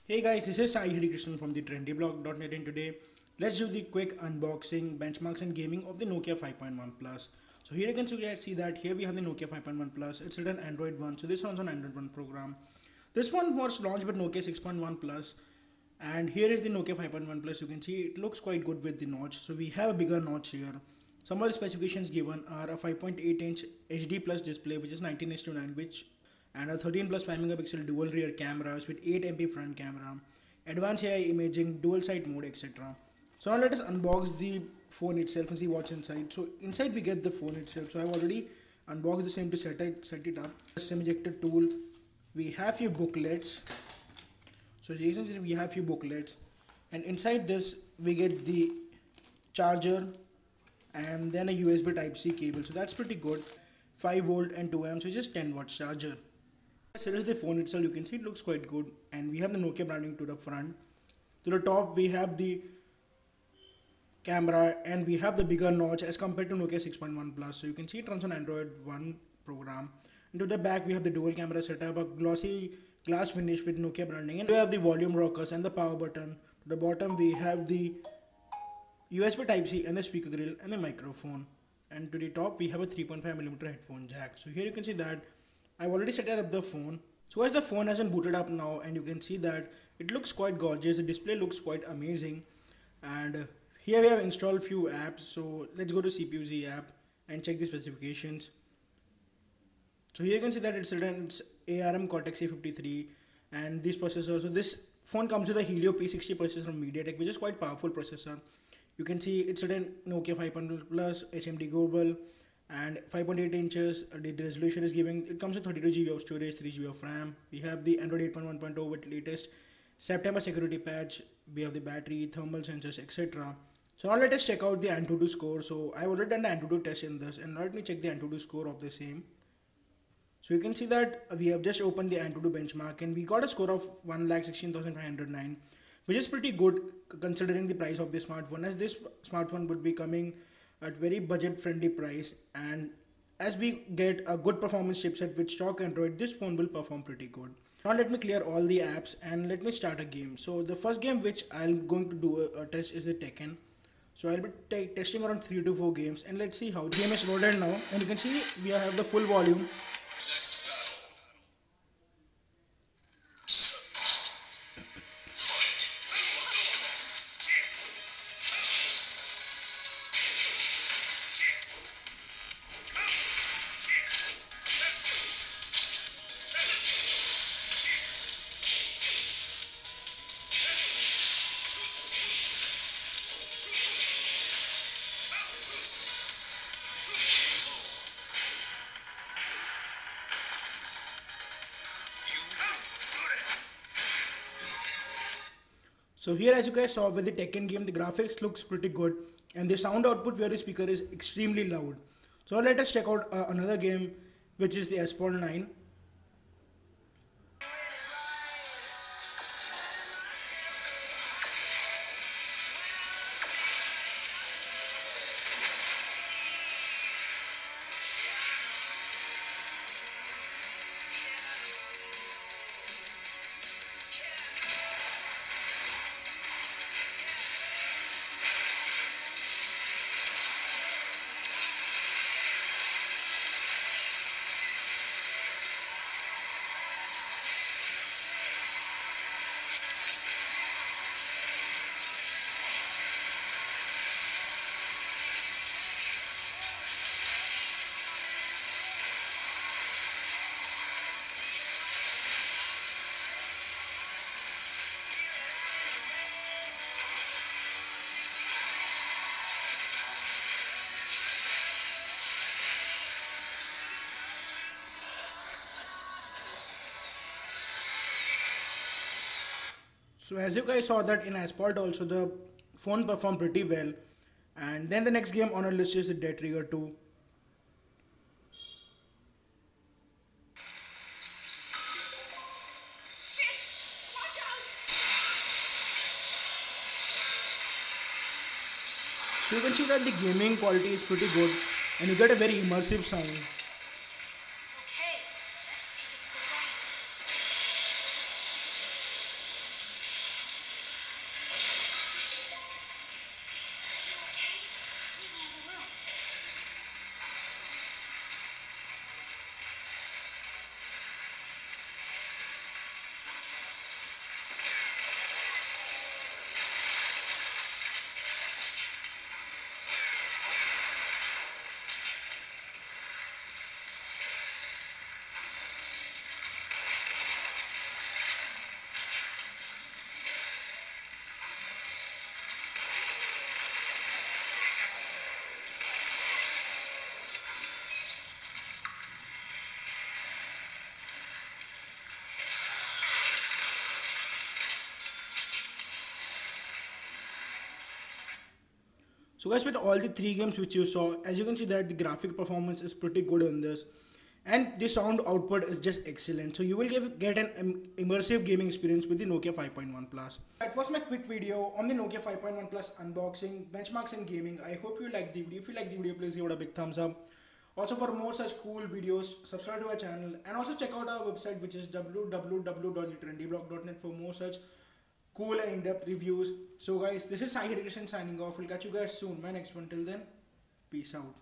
Hey guys, this is Sai Hari Krishnan from the trendyblog.net, and today let's do the quick unboxing, benchmarks and gaming of the Nokia 5.1 Plus. So here you can see that here we have the Nokia 5.1 Plus. It's written Android 1, so this runs on Android 1 program. This one was launched with Nokia 6.1 Plus, and here is the Nokia 5.1 Plus. You can see it looks quite good with the notch. So we have a bigger notch here. Some of the specifications given are a 5.8-inch HD plus display, which is 19:9, which and a 13 plus 5 megapixel dual rear cameras with 8 MP front camera, advanced AI imaging, dual sight mode, etc. So now let us unbox the phone itself and see what's inside. So inside we get the phone itself. So I've already unboxed the same to set it up. SIM ejector tool. We have few booklets. So Jason, we have few booklets, and inside this we get the charger and then a USB Type-C cable. So that's pretty good. 5 volt and 2 amps, which is 10 watts charger. Here is the phone itself. You can see it looks quite good, and we have the Nokia branding to the front. To the top we have the camera, and we have the bigger notch as compared to Nokia 6.1 Plus. So you can see it runs on Android 1 program. And to the back we have the dual camera setup, a glossy glass finish with Nokia branding, and we have the volume rockers and the power button. To the bottom we have the USB Type-C and the speaker grill and the microphone. And to the top we have a 3.5mm headphone jack. So here you can see that I've already set up the phone. So as the phone has been booted up now, and you can see that it looks quite gorgeous. The display looks quite amazing, and here we have installed few apps. So let's go to CPU-Z app and check the specifications. So here you can see that it's ARM Cortex A53 and this processor. So this phone comes with a Helio P60 processor from MediaTek, which is quite powerful processor. You can see it's written Nokia 5.1 Plus, HMD Global, and 5.8 inches. The resolution is giving. It comes with 32 GB of storage, 3 GB of RAM. We have the Android 8.1.0 with latest September security patch. We have the battery, thermal sensors, etc. So now let us check out the Antutu score. So I've already done the Antutu test in this, and now let me check the Antutu score of the same. So you can see that we have just opened the Antutu benchmark, and we got a score of 1,16,509, which is pretty good considering the price of the smartphone, as this smartphone would be coming at very budget friendly price, and as we get a good performance chipset with stock Android, this phone will perform pretty good. Now let me clear all the apps and let me start a game. So the first game which I'm going to do a test is the Tekken. So I'll be testing around 3 to 4 games, and let's see how the game is loaded now. And you can see we have the full volume. So here, as you guys saw with the Tekken game, the graphics looks pretty good, and the sound output via the speaker is extremely loud. So let us check out another game, which is the Esport 9. So as you guys saw that in Asphalt also, the phone performed pretty well. And then the next game on our list is the Dead Trigger 2. So you can see that the gaming quality is pretty good, and you get a very immersive sound. So guys, with all the three games which you saw, as you can see that the graphic performance is pretty good on this, and the sound output is just excellent. So you will get an immersive gaming experience with the Nokia 5.1 Plus. That was my quick video on the Nokia 5.1 Plus unboxing, benchmarks and gaming. I hope you liked the video. If you liked the video, please give it a big thumbs up. Also, for more such cool videos, subscribe to our channel and also check out our website, which is www.thetrendyblog.net, for more such cool and in-depth reviews. So guys, this is Sai Hari Krishnan signing off. We'll catch you guys soon. My next one. Till then, peace out.